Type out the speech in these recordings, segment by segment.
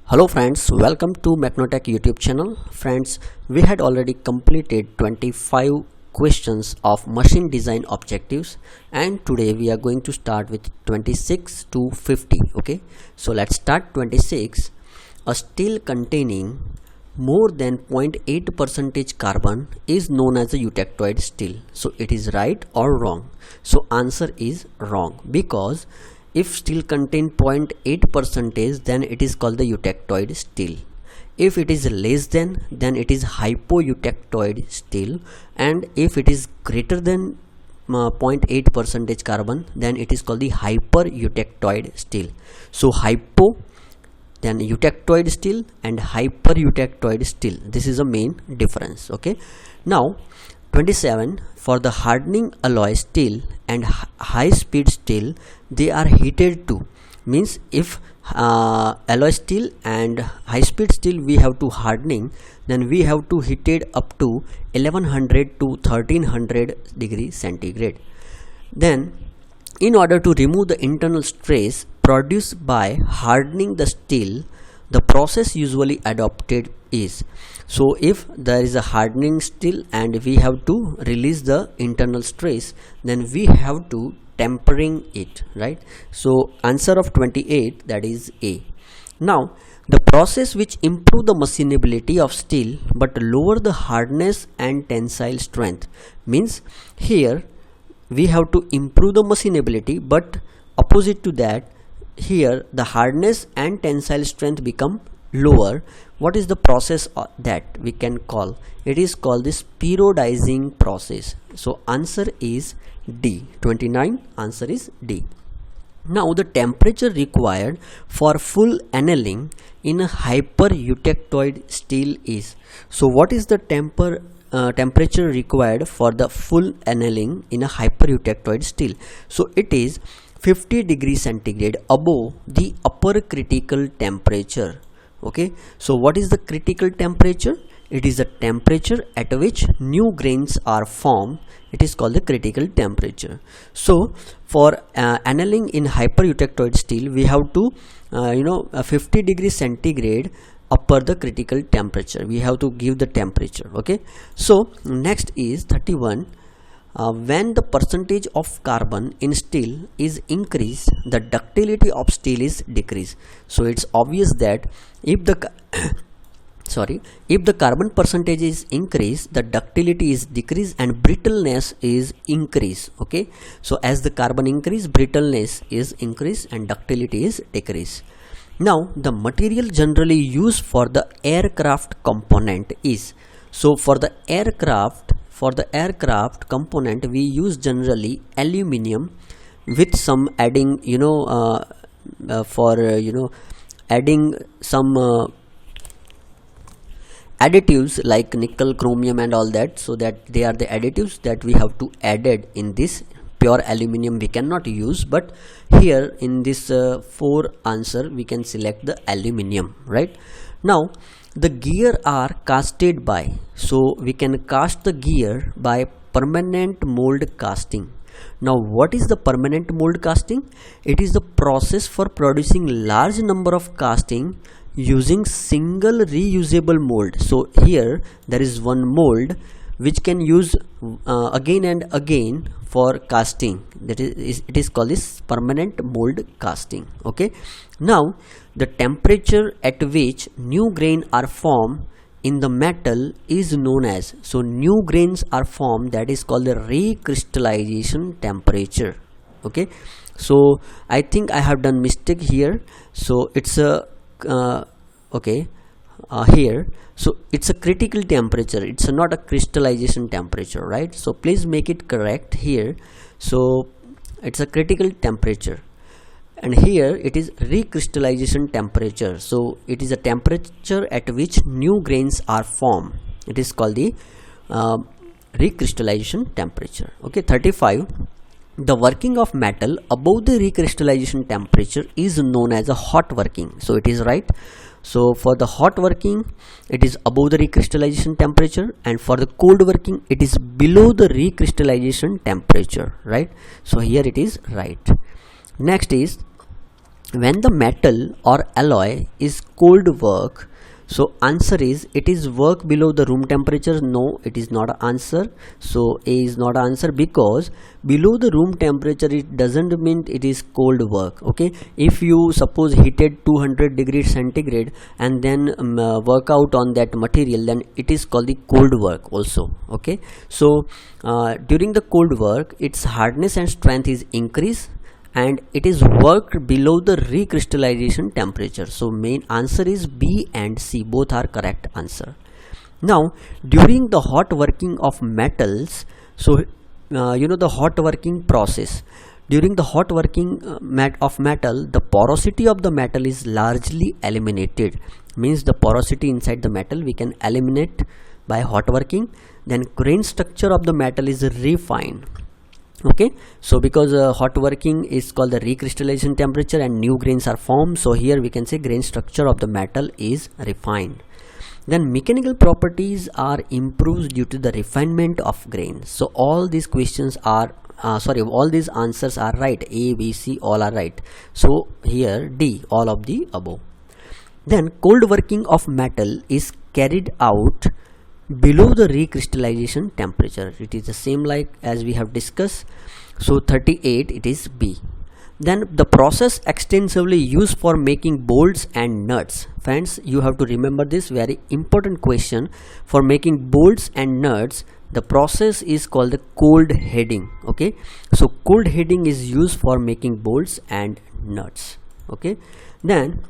Hello friends, welcome to Mechnotech YouTube channel. Friends, we had already completed 25 questions of machine design objectives, and today we are going to start with 26 to 50. Okay, so let's start 26. A steel containing more than 0.8% carbon is known as a eutectoid steel. So it is right or wrong? So answer is wrong, because if steel contain 0.8%, then it is called the eutectoid steel. If it is less than, then it is hypoeutectoid steel, and if it is greater than 0.8% carbon, then it is called the hypereutectoid steel. So hypo, then eutectoid steel, and hypereutectoid steel. This is a main difference. Okay, now 27, for the hardening alloy steel and high speed steel, they are heated to, means if alloy steel and high speed steel we have to hardening, then we have to heat it up to 1100 to 1300 degrees centigrade. Then in order to remove the internal stress produced by hardening the steel, the process usually adopted is, so if there is a hardening steel and we have to release the internal stress, then we have to tempering it, right? So answer of 28, that is A. Now the process which improve the machinability of steel but lower the hardness and tensile strength, means here we have to improve the machinability, but opposite to that, here the hardness and tensile strength become lower. What is the process that we can call? It is called this periodizing process. So answer is D. 29, answer is D. Now the temperature required for full annealing in a hypereutectoid steel is, so what is the temperature required for the full annealing in a hypereutectoid steel? So it is 50 degrees centigrade above the upper critical temperature. Okay, so what is the critical temperature? It is the temperature at which new grains are formed. It is called the critical temperature. So for annealing in hypereutectoid steel, we have to 50 degrees centigrade upper the critical temperature. We have to give the temperature. Okay, so next is 31. When the percentage of carbon in steel is increased, the ductility of steel is decreased. So it's obvious that if the if the carbon percentage is increased, the ductility is decreased and brittleness is increased. Okay, so as the carbon increase, brittleness is increased and ductility is decreased. Now the material generally used for the aircraft component is, so for the aircraft component we use generally aluminium with some adding adding some additives like nickel, chromium and all that, so that they are the additives that we have to added in this. Pure aluminium we cannot use, but here in this 4 answer we can select the aluminium, right? Now the gear are casted by, so we can cast the gear by permanent mold casting. Now what is the permanent mold casting? It is the process for producing large number of casting using single reusable mold. So here there is one mold which can use again and again for casting. That is, it is called this permanent mold casting. Okay, now the temperature at which new grain are formed in the metal is known as, so new grains are formed, that is called the recrystallization temperature. Okay, so I think I have done mistake here, so it's a here, so it's a critical temperature, it's not a crystallization temperature, right? So please make it correct here. So it's a critical temperature, and here it is recrystallization temperature. So it is a temperature at which new grains are formed. It is called the recrystallization temperature. Okay, 35. The working of metal above the recrystallization temperature is known as a hot working. So it is right. So for the hot working, it is above the recrystallization temperature, and for the cold working, it is below the recrystallization temperature, right? So here it is right. Next is when the metal or alloy is cold work, so answer is it is work below the room temperature. No, it is not an answer. So A is not an answer, because below the room temperature it doesn't mean it is cold work. Okay, if you suppose heated 200 degrees centigrade and then work out on that material, then it is called the cold work also. Okay, so during the cold work its hardness and strength is increased, and it is worked below the recrystallization temperature. So main answer is B and C, both are correct answer. Now during the hot working of metals, so the hot working process, during the hot working of metal, the porosity of the metal is largely eliminated. Means the porosity inside the metal we can eliminate by hot working. Then grain structure of the metal is refined. Okay, so because hot working is called the recrystallization temperature and new grains are formed, so here we can say grain structure of the metal is refined. Then mechanical properties are improved due to the refinement of grains. So all these questions are all these answers are right. A, B, C all are right. So here D, all of the above. Then cold working of metal is carried out below the recrystallization temperature. It is the same like as we have discussed. So 38, it is B. Then the process extensively used for making bolts and nuts. Friends, you have to remember this very important question. For making bolts and nuts, the process is called the cold heading. Okay, so cold heading is used for making bolts and nuts. Okay, then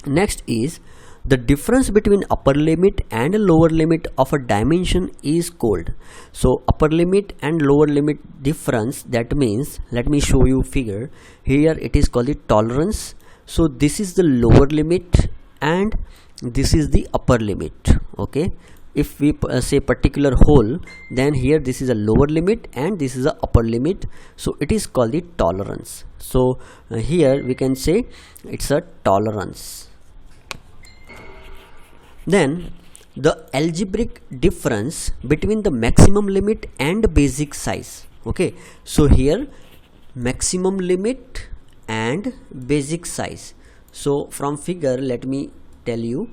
next is the difference between upper limit and lower limit of a dimension is cold. So upper limit and lower limit difference, that means, let me show you figure. Here it is called the tolerance. So this is the lower limit and this is the upper limit. Okay, if we say particular hole, then here this is a lower limit and this is a upper limit, so it is called the tolerance. So here we can say it's a tolerance. Then the algebraic difference between the maximum limit and basic size. Okay, so here maximum limit and basic size. So from figure let me tell you.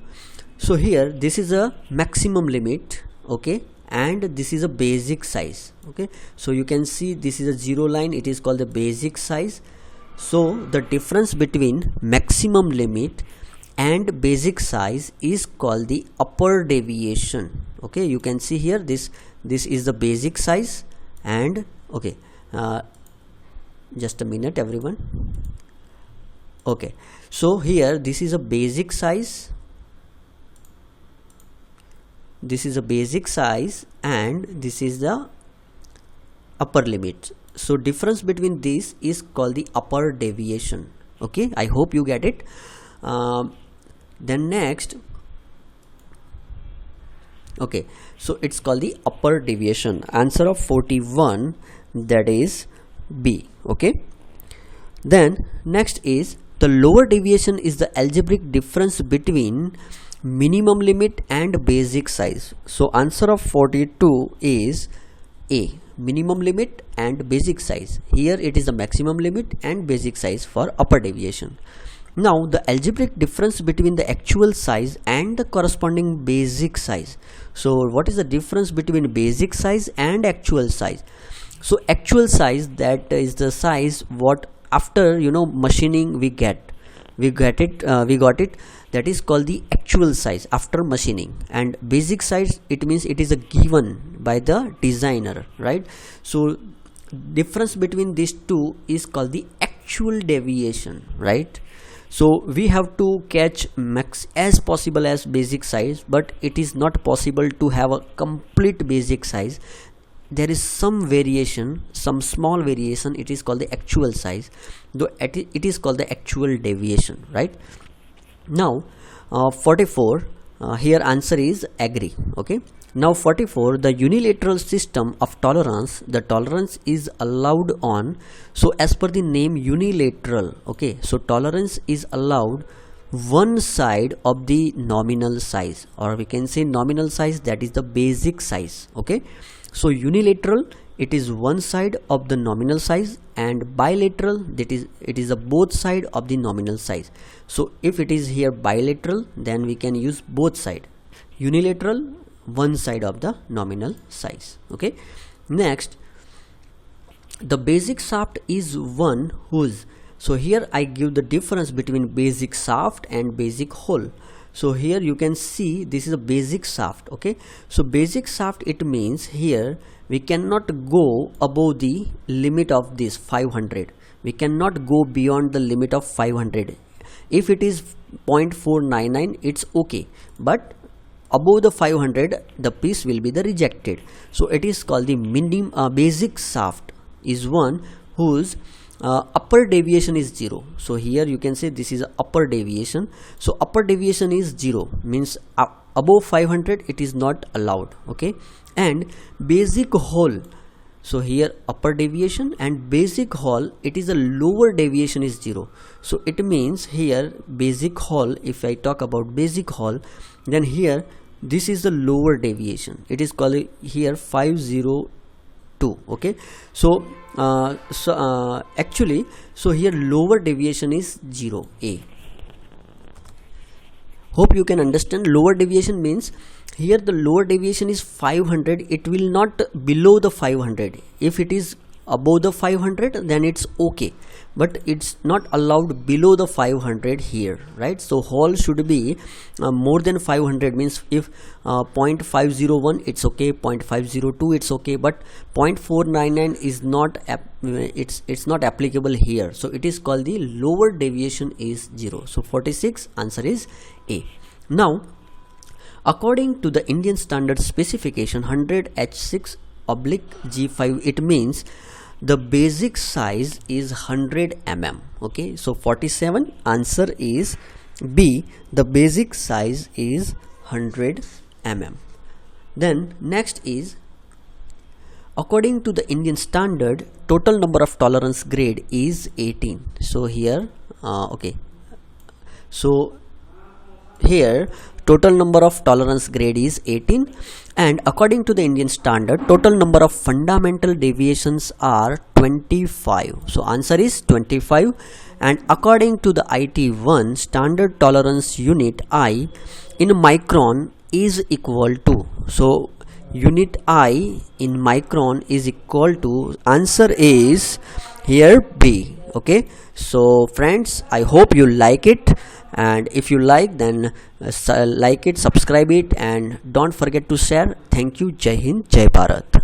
So here this is a maximum limit, okay, and this is a basic size. Okay, so you can see this is a zero line, it is called the basic size. So the difference between maximum limit and basic size is called the upper deviation. Okay, you can see here this is the basic size, and okay, just a minute everyone. Okay, so here this is a basic size, this is a basic size, and this is the upper limit. So difference between this is called the upper deviation. Okay, I hope you get it. Then next, okay, so it's called the upper deviation. Answer of 41, that is B. Okay, then next is the lower deviation is the algebraic difference between minimum limit and basic size. So answer of 42 is A, minimum limit and basic size. Here it is the maximum limit and basic size for upper deviation. Now the algebraic difference between the actual size and the corresponding basic size. So what is the difference between basic size and actual size? So actual size, that is the size what after machining we got it, that is called the actual size after machining. And basic size, it means it is a given by the designer, right? So difference between these two is called the actual deviation, right? So we have to catch max as possible as basic size, but it is not possible to have a complete basic size. There is some variation, some small variation, it is called the actual size, though it is called the actual deviation, right? Now 44, here answer is agree. Okay, now 44, the unilateral system of tolerance, the tolerance is allowed on, so as per the name unilateral. Okay, so tolerance is allowed one side of the nominal size, or we can say nominal size, that is the basic size. Okay, so unilateral, it is one side of the nominal size, and bilateral, that is it is a both side of the nominal size. So if it is here bilateral, then we can use both side. Unilateral, one side of the nominal size. Okay, next, the basic shaft is one whose, so here I give the difference between basic shaft and basic hole. So here you can see this is a basic shaft. Okay, so basic shaft, it means here we cannot go above the limit of this 500. We cannot go beyond the limit of 500. If it is 0.499, it's okay, but above the 500 the piece will be the rejected. So it is called the basic shaft is one whose upper deviation is 0. So here you can say this is a upper deviation. So upper deviation is 0, means above 500 it is not allowed. Okay, and basic hole, so here upper deviation and basic hole, it is a lower deviation is 0. So it means here basic hole, if I talk about basic hole, then here this is the lower deviation, it is called here 502. Okay, so actually, so here lower deviation is 0A. Hope you can understand. Lower deviation means here the lower deviation is 500, it will not below the 500. If it is above the 500, then it's okay, but it's not allowed below the 500 here, right? So hole should be more than 500, means if 0.501 it's okay, 0.502 it's okay, but 0.499 is not it's not applicable here. So it is called the lower deviation is 0. So 46 answer is A. Now, according to the Indian standard specification 100 H6/G5, it means the basic size is 100 mm. Okay, so 47 answer is B, the basic size is 100 mm. Then next is, according to the Indian standard, total number of tolerance grade is 18. So here okay, so here total number of tolerance grade is 18, and according to the Indian standard, total number of fundamental deviations are 25. So answer is 25. And according to the IT1 standard tolerance unit, I in micron is equal to, so unit I in micron is equal to, answer is here B. Okay, so friends, I hope you like it, and if you like, then like it, subscribe it, and don't forget to share. Thank you. Jai Hind, Jai Bharat.